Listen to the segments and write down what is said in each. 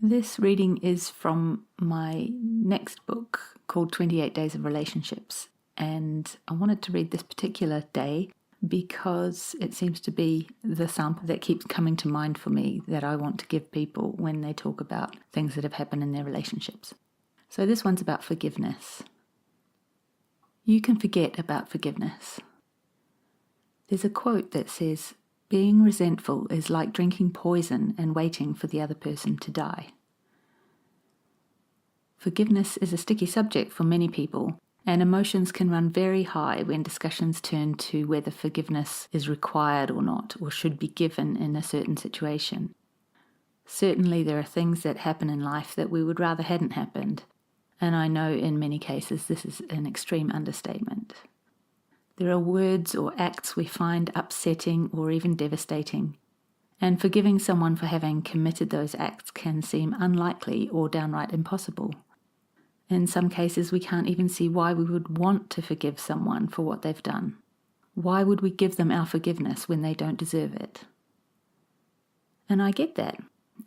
This reading is from my next book called 28 Days of Relationships, and I wanted to read this particular day because it seems to be the sample that keeps coming to mind for me that I want to give people when they talk about things that have happened in their relationships. So this one's about forgiveness. You can forget about forgiveness. There's a quote that says, "Being resentful is like drinking poison and waiting for the other person to die." Forgiveness is a sticky subject for many people, and emotions can run very high when discussions turn to whether forgiveness is required or not, or should be given in a certain situation. Certainly there are things that happen in life that we would rather hadn't happened, and I know in many cases this is an extreme understatement. There are words or acts we find upsetting or even devastating, and forgiving someone for having committed those acts can seem unlikely or downright impossible. In some cases, we can't even see why we would want to forgive someone for what they've done. Why would we give them our forgiveness when they don't deserve it? And I get that.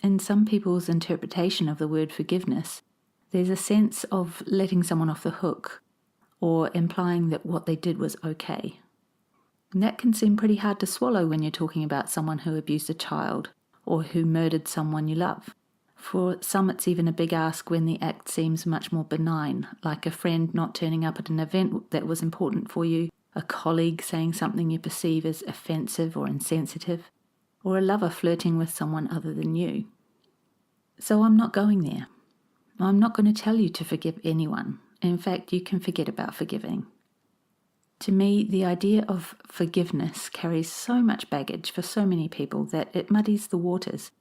In some people's interpretation of the word forgiveness, there's a sense of letting someone off the hook, or implying that what they did was okay. And that can seem pretty hard to swallow when you're talking about someone who abused a child, or who murdered someone you love. For some, it's even a big ask when the act seems much more benign, like a friend not turning up at an event that was important for you, a colleague saying something you perceive as offensive or insensitive, or a lover flirting with someone other than you. So I'm not going there. I'm not going to tell you to forgive anyone. In fact, you can forget about forgiving. To me, the idea of forgiveness carries so much baggage for so many people that it muddies the waters,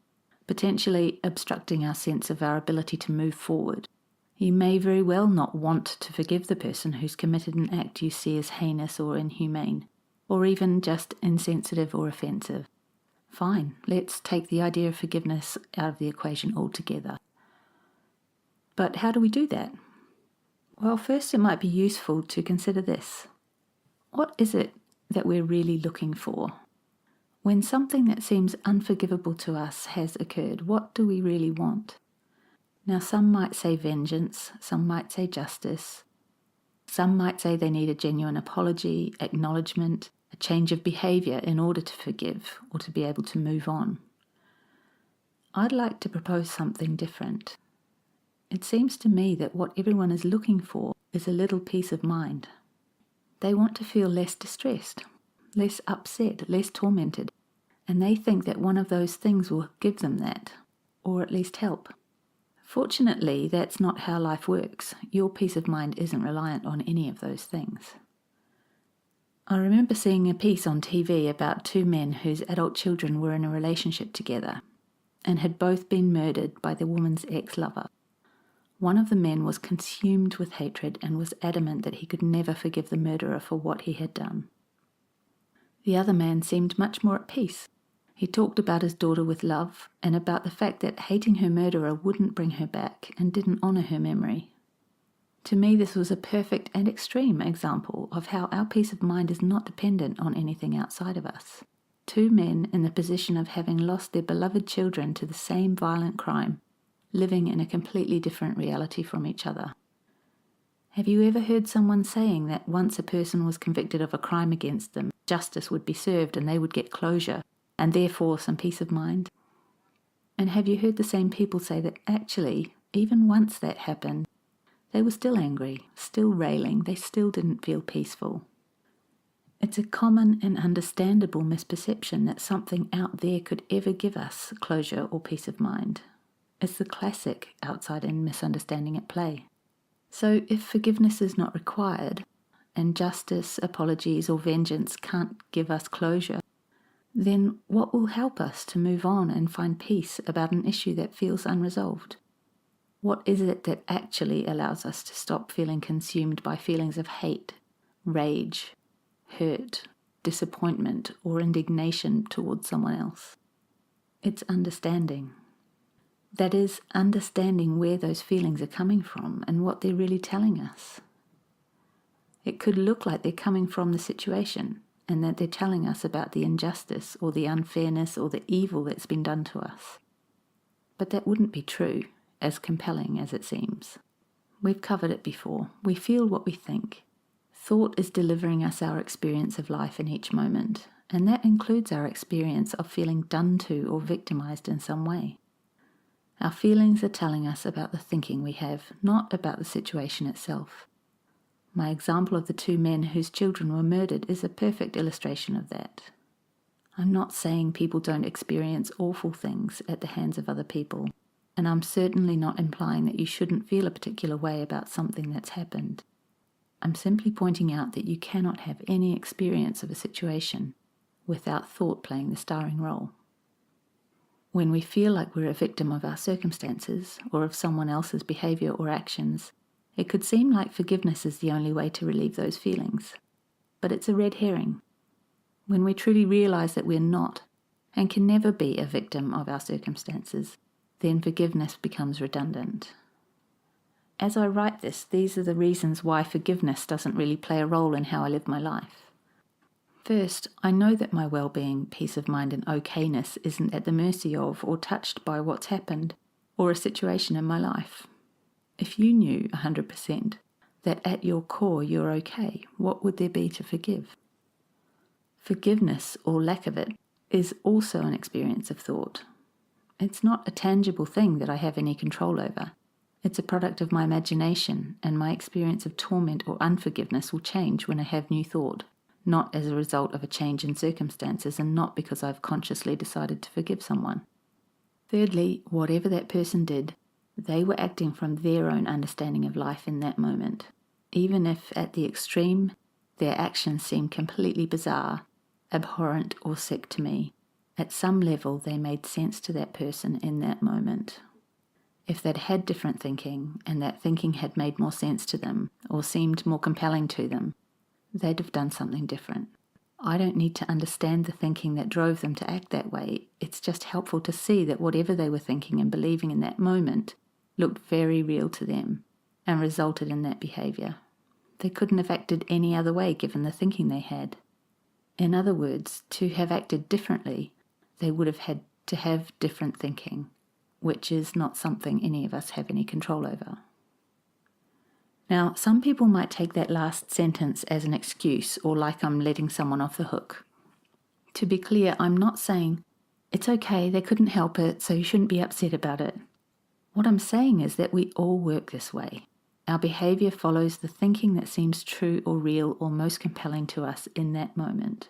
potentially obstructing our sense of our ability to move forward. You may very well not want to forgive the person who's committed an act you see as heinous or inhumane, or even just insensitive or offensive. Fine, let's take the idea of forgiveness out of the equation altogether. But how do we do that? Well, first it might be useful to consider this. What is it that we're really looking for? When something that seems unforgivable to us has occurred, what do we really want? Now, some might say vengeance, some might say justice, some might say they need a genuine apology, acknowledgement, a change of behaviour in order to forgive or to be able to move on. I'd like to propose something different. It seems to me that what everyone is looking for is a little peace of mind. They want to feel less distressed, less upset, less tormented, and they think that one of those things will give them that, or at least help. Fortunately, that's not how life works. Your peace of mind isn't reliant on any of those things. I remember seeing a piece on TV about two men whose adult children were in a relationship together and had both been murdered by the woman's ex-lover. One of the men was consumed with hatred and was adamant that he could never forgive the murderer for what he had done. The other man seemed much more at peace. He talked about his daughter with love and about the fact that hating her murderer wouldn't bring her back and didn't honour her memory. To me, this was a perfect and extreme example of how our peace of mind is not dependent on anything outside of us. Two men in the position of having lost their beloved children to the same violent crime, living in a completely different reality from each other. Have you ever heard someone saying that once a person was convicted of a crime against them, justice would be served and they would get closure, and therefore some peace of mind? And have you heard the same people say that actually, even once that happened, they were still angry, still railing, they still didn't feel peaceful? It's a common and understandable misperception that something out there could ever give us closure or peace of mind. It's the classic outside-in misunderstanding at play. So if forgiveness is not required, and justice, apologies, or vengeance can't give us closure, then what will help us to move on and find peace about an issue that feels unresolved? What is it that actually allows us to stop feeling consumed by feelings of hate, rage, hurt, disappointment, or indignation towards someone else? It's understanding. That is, understanding where those feelings are coming from and what they're really telling us. It could look like they're coming from the situation and that they're telling us about the injustice or the unfairness or the evil that's been done to us. But that wouldn't be true, as compelling as it seems. We've covered it before. We feel what we think. Thought is delivering us our experience of life in each moment, and that includes our experience of feeling done to or victimized in some way. Our feelings are telling us about the thinking we have, not about the situation itself. My example of the 2 men whose children were murdered is a perfect illustration of that. I'm not saying people don't experience awful things at the hands of other people, and I'm certainly not implying that you shouldn't feel a particular way about something that's happened. I'm simply pointing out that you cannot have any experience of a situation without thought playing the starring role. When we feel like we're a victim of our circumstances or of someone else's behavior or actions, it could seem like forgiveness is the only way to relieve those feelings. But it's a red herring. When we truly realize that we're not and can never be a victim of our circumstances, then forgiveness becomes redundant. As I write this, these are the reasons why forgiveness doesn't really play a role in how I live my life. First, I know that my well-being, peace of mind and okayness isn't at the mercy of or touched by what's happened or a situation in my life. If you knew 100% that at your core you're okay, what would there be to forgive? Forgiveness, or lack of it, is also an experience of thought. It's not a tangible thing that I have any control over. It's a product of my imagination, and my experience of torment or unforgiveness will change when I have new thought, not as a result of a change in circumstances and not because I've consciously decided to forgive someone. Thirdly, whatever that person did, they were acting from their own understanding of life in that moment. Even if at the extreme, their actions seem completely bizarre, abhorrent or sick to me, at some level they made sense to that person in that moment. If they'd had different thinking and that thinking had made more sense to them or seemed more compelling to them, they'd have done something different. I don't need to understand the thinking that drove them to act that way. It's just helpful to see that whatever they were thinking and believing in that moment looked very real to them and resulted in that behavior. They couldn't have acted any other way given the thinking they had. In other words, to have acted differently, they would have had to have different thinking, which is not something any of us have any control over. Now, some people might take that last sentence as an excuse or like I'm letting someone off the hook. To be clear, I'm not saying, it's okay, they couldn't help it, so you shouldn't be upset about it. What I'm saying is that we all work this way. Our behavior follows the thinking that seems true or real or most compelling to us in that moment.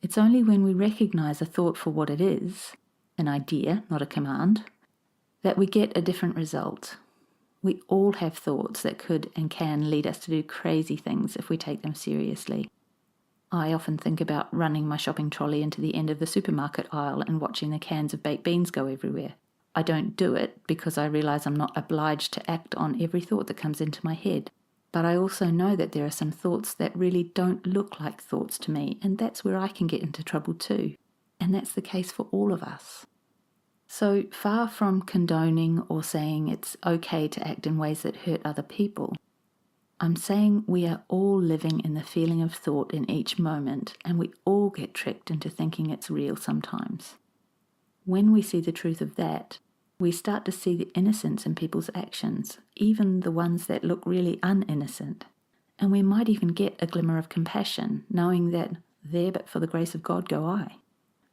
It's only when we recognize a thought for what it is, an idea, not a command, that we get a different result. We all have thoughts that could and can lead us to do crazy things if we take them seriously. I often think about running my shopping trolley into the end of the supermarket aisle and watching the cans of baked beans go everywhere. I don't do it because I realize I'm not obliged to act on every thought that comes into my head. But I also know that there are some thoughts that really don't look like thoughts to me, and that's where I can get into trouble too. And that's the case for all of us. So far from condoning or saying it's okay to act in ways that hurt other people, I'm saying we are all living in the feeling of thought in each moment, and we all get tricked into thinking it's real sometimes. When we see the truth of that, we start to see the innocence in people's actions, even the ones that look really uninnocent. And we might even get a glimmer of compassion, knowing that there but for the grace of God go I.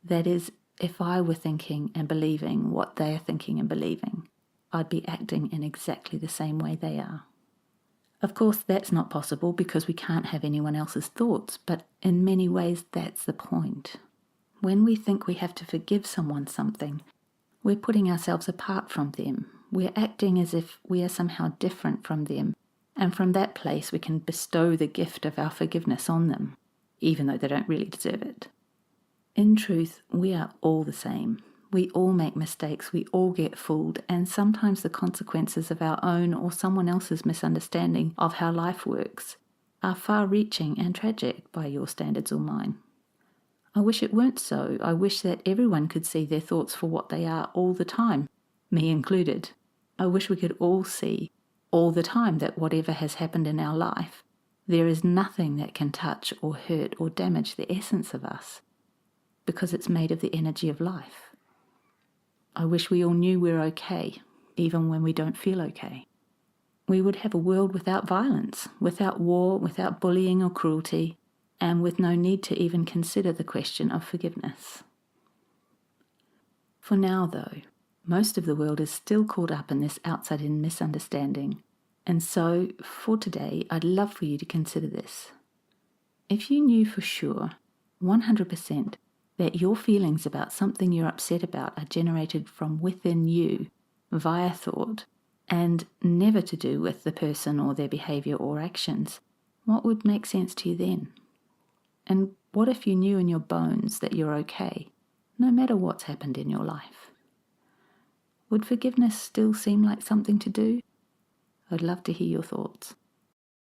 That is, if I were thinking and believing what they are thinking and believing, I'd be acting in exactly the same way they are. Of course, that's not possible because we can't have anyone else's thoughts, but in many ways that's the point. When we think we have to forgive someone something, we're putting ourselves apart from them. We're acting as if we are somehow different from them, and from that place we can bestow the gift of our forgiveness on them, even though they don't really deserve it. In truth, we are all the same. We all make mistakes, we all get fooled, and sometimes the consequences of our own or someone else's misunderstanding of how life works are far-reaching and tragic by your standards or mine. I wish it weren't so. I wish that everyone could see their thoughts for what they are all the time, me included. I wish we could all see all the time that whatever has happened in our life, there is nothing that can touch or hurt or damage the essence of us, because it's made of the energy of life. I wish we all knew we're okay, even when we don't feel okay. We would have a world without violence, without war, without bullying or cruelty, and with no need to even consider the question of forgiveness. For now, though, most of the world is still caught up in this outside-in misunderstanding, and so for today, I'd love for you to consider this. If you knew for sure, 100%, that your feelings about something you're upset about are generated from within you via thought and never to do with the person or their behavior or actions, what would make sense to you then? And what if you knew in your bones that you're okay, no matter what's happened in your life? Would forgiveness still seem like something to do? I'd love to hear your thoughts.